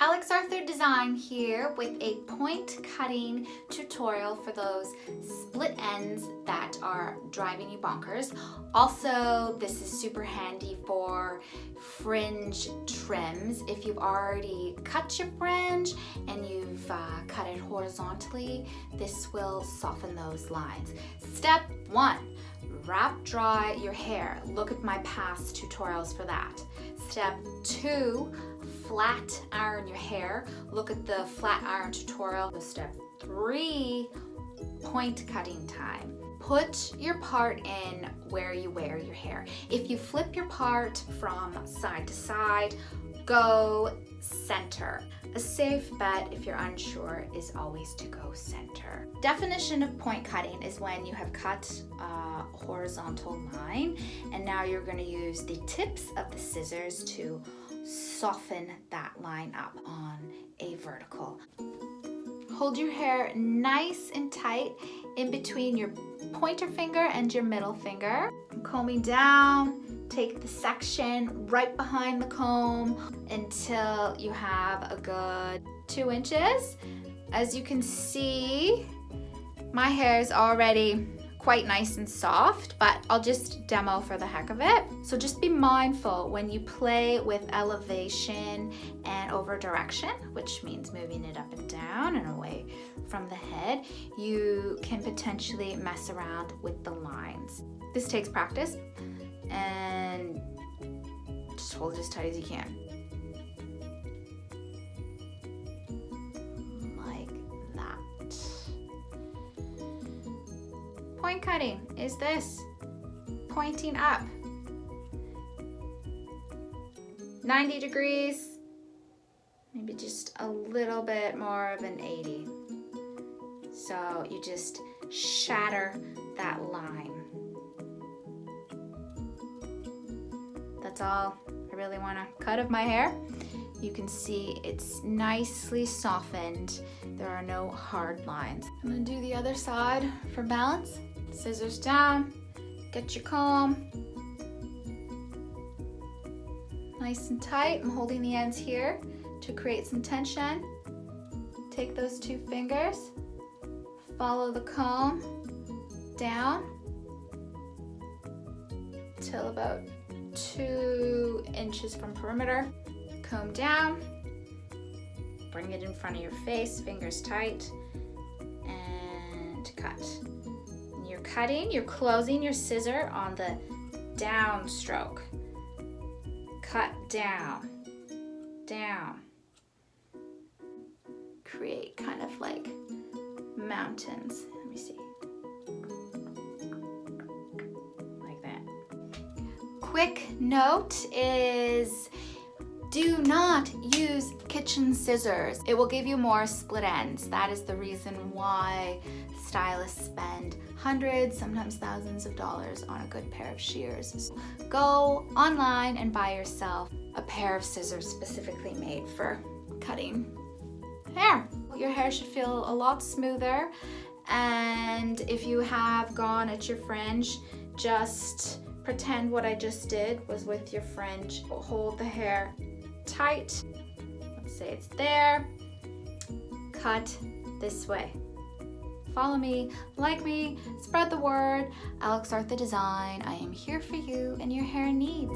Alex Arthur Design here with a point cutting tutorial for those split ends that are driving you bonkers. Also, this is super handy for fringe trims. If you've already cut your fringe and you've cut it horizontally, this will soften those lines. Step 1, wrap dry your hair. Look at my past tutorials for that. Step 2, flat iron your hair. Look at the flat iron tutorial. Step 3, point cutting time. Put your part in where you wear your hair. If you flip your part from side to side, go center. A safe bet, if you're unsure, is always to go center. Definition of point cutting is when you have cut a horizontal line and now you're going to use the tips of the scissors to soften that line up on a vertical. Hold your hair nice and tight in between your pointer finger and your middle finger. Combing down, take the section right behind the comb until you have a good 2 inches. As you can see, my hair is already quite nice and soft, but I'll just demo for the heck of it. So just be mindful when you play with elevation and over direction, which means moving it up and down and away from the head, you can potentially mess around with the lines. This takes practice, and just hold it as tight as you can. Like that. Point cutting is this, pointing up. 90 degrees, maybe just a little bit more of an 80. So you just shatter that line. That's all I really want to cut of my hair. You can see it's nicely softened. There are no hard lines. I'm gonna do the other side for balance. Scissors down, get your comb. Nice and tight. I'm holding the ends here to create some tension. Take those 2 fingers, follow the comb down till about 2 inches from perimeter. Comb down, bring it in front of your face, fingers tight, and cut. When you're cutting, you're closing your scissor on the down stroke. Cut down, down. Create kind of like mountains. Let me see. Like that. Quick note is do not use kitchen scissors. It will give you more split ends. That is the reason why stylists spend hundreds, sometimes thousands of dollars on a good pair of shears. So go online and buy yourself a pair of scissors specifically made for cutting hair. Your hair should feel a lot smoother, and if you have gone at your fringe, just pretend what I just did was with your fringe. Hold the hair tight. Let's say it's there. Cut this way. Follow me, like me, spread the word. Alex Arthur Design. I am here for you and your hair needs.